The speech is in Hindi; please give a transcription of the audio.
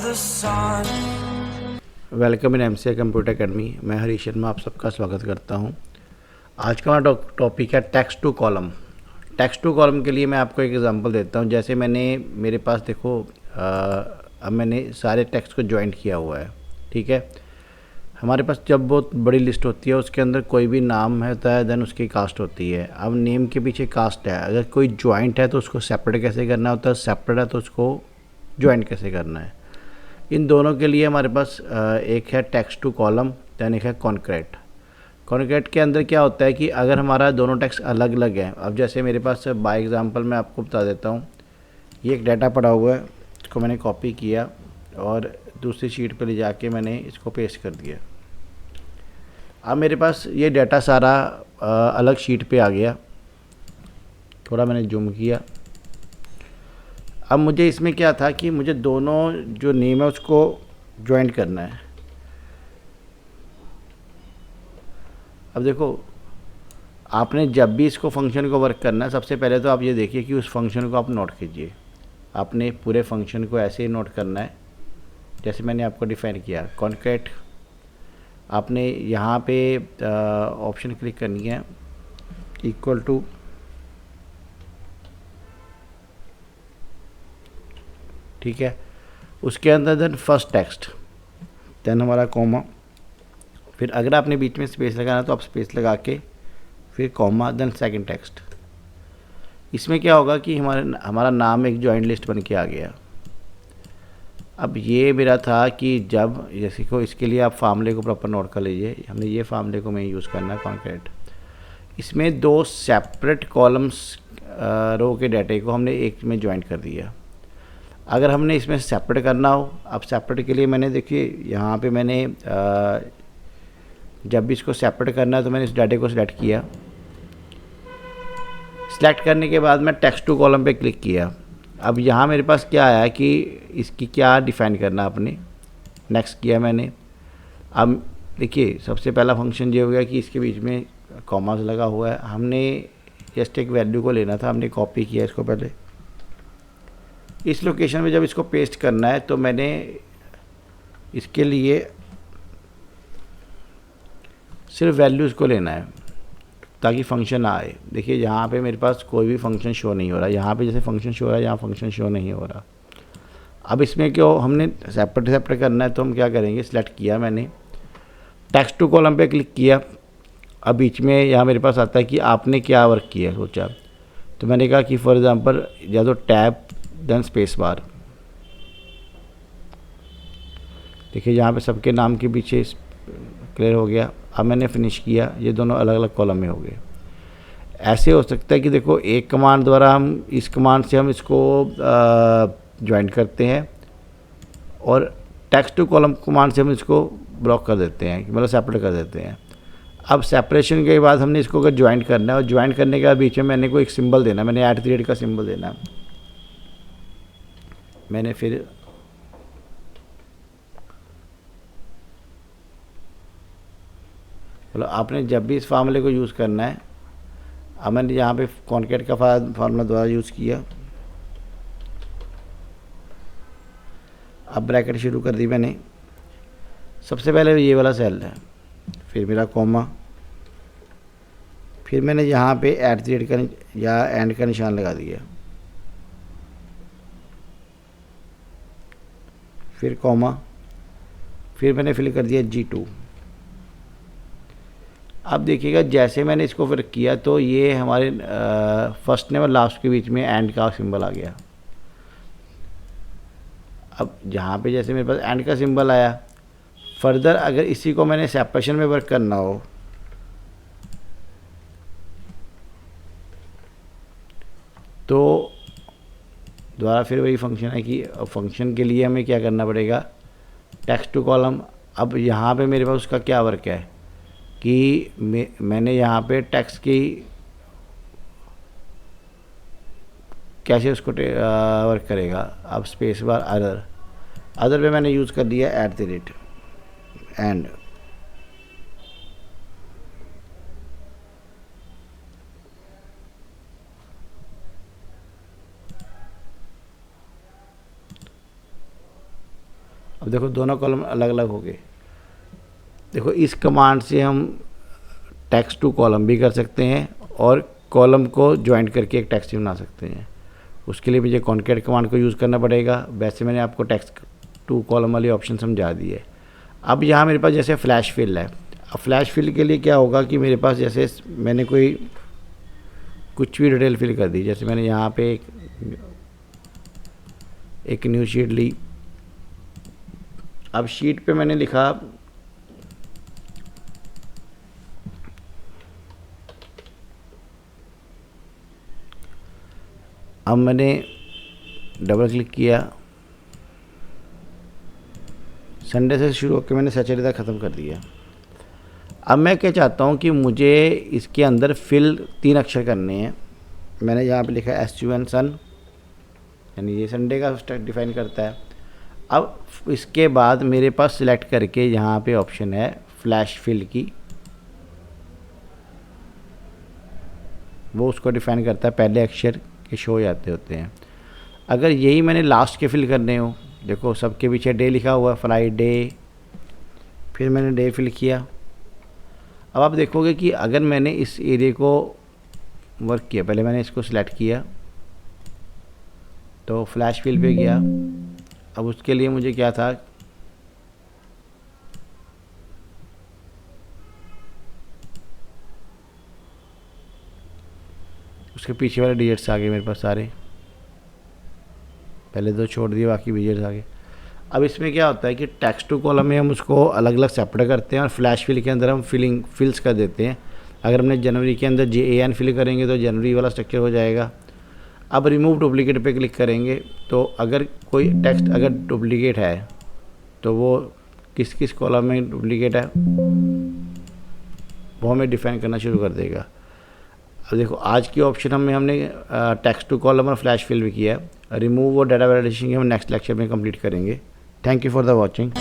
the sun. Welcome in MCA computer academy. मैं हरीश शर्मा आप सबका स्वागत करता हूं। आज का हमारा टॉपिक है text to column. Text to column के लिए मैं आपको एक एग्जांपल देता हूं। जैसे मेरे पास देखो, अब मैंने सारे टेक्स्ट को ज्वाइंट किया हुआ है, ठीक है। हमारे पास जब बहुत बड़ी लिस्ट होती है, उसके अंदर कोई भी नाम होता है, देन उसकी कास्ट होती है। अब नेम के पीछे कास्ट है। अगर कोई ज्वाइंट है तो उसको सेपरेट कैसे करना होता है, सेपरेट है तो उसको ज्वाइंट कैसे करना है। इन दोनों के लिए हमारे पास एक है टेक्स्ट टू कॉलम, दैन एक है कॉन्क्रेट। कॉन्क्रेट के अंदर क्या होता है कि अगर हमारा दोनों टेक्स्ट अलग अलग हैं, अब जैसे मेरे पास बाय एग्जांपल मैं आपको बता देता हूँ। ये एक डाटा पड़ा हुआ है, इसको मैंने कॉपी किया और दूसरी शीट पर ले जाके मैंने इसको पेस्ट कर दिया। अब मेरे पास ये डाटा सारा अलग शीट पे आ गया। थोड़ा मैंने जूम किया। अब मुझे इसमें क्या था कि मुझे दोनों जो नेम है उसको ज्वाइंट करना है। अब देखो, आपने जब भी इसको फंक्शन को वर्क करना है, सबसे पहले तो आप ये देखिए कि उस फंक्शन को आप नोट कीजिए। आपने पूरे फंक्शन को ऐसे ही नोट करना है जैसे मैंने आपको डिफाइन किया। कॉन्क्रेट, आपने यहाँ पे ऑप्शन क्लिक करनी है, इक्वल टू, ठीक है। उसके अंदर देन फर्स्ट टेक्स्ट, देन हमारा कॉमा, फिर अगर आपने बीच में स्पेस लगाना तो आप स्पेस लगा के फिर कॉमा, देन सेकंड टेक्स्ट। इसमें क्या होगा कि हमारा नाम एक जॉइंट लिस्ट बन के आ गया। अब ये मेरा था कि जब जैसे को इसके लिए आप फार्मूले को प्रॉपर नोट कर लीजिए। हमने ये फार्मूले को मैं यूज़ करना है कॉन्क्रेट। इसमें दो सेपरेट कॉलम्स रो के डाटे को हमने एक में ज्वाइंट कर दिया। अगर हमने इसमें सेपरेट करना हो, अब सेपरेट के लिए मैंने देखिए यहाँ पे मैंने जब भी इसको सेपरेट करना है तो मैंने इस डाटे को सिलेक्ट किया। सिलेक्ट करने के बाद मैं टेक्स्ट टू कॉलम पे क्लिक किया। अब यहाँ मेरे पास क्या आया कि इसकी क्या डिफ़ाइन करना अपने। नेक्स्ट किया मैंने। अब देखिए, सबसे पहला फंक्शन ये हो गया कि इसके बीच में कॉमास लगा हुआ है। हमने जस्ट एक वैल्यू को लेना था, हमने कॉपी किया इसको पहले। इस लोकेशन में जब इसको पेस्ट करना है तो मैंने इसके लिए सिर्फ वैल्यूज़ को लेना है ताकि फंक्शन आए। देखिए यहाँ पे मेरे पास कोई भी फंक्शन शो नहीं हो रहा। यहाँ पे जैसे फंक्शन शो हो रहा है, यहाँ फंक्शन शो नहीं हो रहा। अब इसमें क्यों हमने सेपरेट सेपरेट करना है तो हम क्या करेंगे, सिलेक्ट किया मैंने, टेक्स्ट टू कॉलम पे क्लिक किया। अब बीच में यहाँ मेरे पास आता है कि आपने क्या वर्क किया सोचा। तो मैंने कहा कि फॉर एग्ज़ाम्पल या तो टैब देन स्पेस बार। देखिए यहाँ पे सबके नाम के पीछे क्लियर हो गया। अब मैंने फिनिश किया, ये दोनों अलग अलग कॉलम में हो गए। ऐसे हो सकता है कि देखो, एक कमांड द्वारा हम इस कमांड से हम इसको ज्वाइन करते हैं और टेक्स्ट टू कॉलम कमांड से हम इसको ब्लॉक कर देते हैं, मतलब सेपरेट कर देते हैं। अब सेपरेशन के बाद हमने इसको अगर ज्वाइंट करना है और ज्वाइंट करने के बाद बीच में मैंने कोई एक सिंबल देना, मैंने @ का सिंबल देना। मैंने फिर मतलब आपने जब भी इस फार्मूले को यूज़ करना है, अब मैंने यहाँ पे कॉन्केट का फार्मूला द्वारा यूज़ किया। अब ब्रैकेट शुरू कर दी मैंने। सबसे पहले ये वाला सेल है, फिर मेरा कॉमा, फिर मैंने यहाँ पे @ का या एंड का निशान लगा दिया, फिर कॉमा, फिर मैंने फिल कर दिया G2। अब देखिएगा जैसे मैंने इसको फिर किया तो ये हमारे फर्स्ट नेम और लास्ट के बीच में एंड का सिंबल आ गया। अब जहाँ पे जैसे मेरे पास एंड का सिंबल आया, फर्दर अगर इसी को मैंने सेपरेशन में वर्क करना हो तो दोबारा फिर वही फंक्शन है कि फंक्शन के लिए हमें क्या करना पड़ेगा, टेक्स्ट टू कॉलम। अब यहाँ पे मेरे पास उसका क्या वर्क है कि मैंने यहाँ पे टेक्स्ट की कैसे उसको वर्क करेगा। अब स्पेस बार अदर पे मैंने यूज़ कर दिया @ एंड। अब देखो दोनों कॉलम अलग अलग हो गए। देखो इस कमांड से हम टेक्स्ट टू कॉलम भी कर सकते हैं और कॉलम को ज्वाइंट करके एक टेक्स्ट भी बना सकते हैं। उसके लिए मुझे कॉन्कैट कमांड को यूज़ करना पड़ेगा। वैसे मैंने आपको टेक्स्ट टू कॉलम वाली ऑप्शन समझा दी है। अब यहाँ मेरे पास जैसे फ्लैश फिल है। अब फ्लैश फिल के लिए क्या होगा कि मेरे पास जैसे मैंने कोई कुछ भी डिटेल फिल कर दी, जैसे मैंने यहाँ पे एक न्यू शीट ली। अब शीट पे मैंने लिखा अब मैंने डबल क्लिक किया, संडे से शुरू होकर मैंने सैटरडे तक ख़त्म कर दिया। अब मैं क्या चाहता हूँ कि मुझे इसके अंदर फिल 3 अक्षर करने हैं। मैंने यहाँ पे लिखा है SUN सन, यानी ये संडे का डिफाइन करता है। अब इसके बाद मेरे पास सिलेक्ट करके यहाँ पे ऑप्शन है फ्लैश फिल की, वो उसको डिफाइन करता है, पहले अक्षर के शो जाते होते हैं। अगर यही मैंने लास्ट के फिल करने हो, देखो सबके पीछे डे लिखा हुआ है, फ्राइडे, फिर मैंने डे फिल किया। अब आप देखोगे कि अगर मैंने इस एरिया को वर्क किया, पहले मैंने इसको सिलेक्ट किया तो फ्लैश फिल पे गया। अब उसके लिए मुझे क्या था, उसके पीछे वाले डिजिट्स आ गए मेरे पास सारे, पहले 2 छोड़ दिए, बाकी डिजिट्स आ गए। अब इसमें क्या होता है कि टेक्स्ट टू कॉलम में हम उसको अलग अलग सेपरेट करते हैं और फ्लैश फिल के अंदर हम फिल्स कर देते हैं। अगर हमने जनवरी के अंदर JAN फिल करेंगे तो जनवरी वाला स्ट्रक्चर हो जाएगा। अब रिमूव डुप्लीकेट पे क्लिक करेंगे तो अगर कोई टेक्स्ट अगर डुप्लीकेट है तो वो किस किस कॉलम में डुप्लीकेट है वो हमें डिफाइन करना शुरू कर देगा। अब देखो आज की ऑप्शन हमने टेक्स्ट टू कॉलम और फ्लैश फिल भी किया है। रिमूव और डाटा वैलिडेशन हम नेक्स्ट लेक्चर में कंप्लीट करेंगे। Thank you for the watching.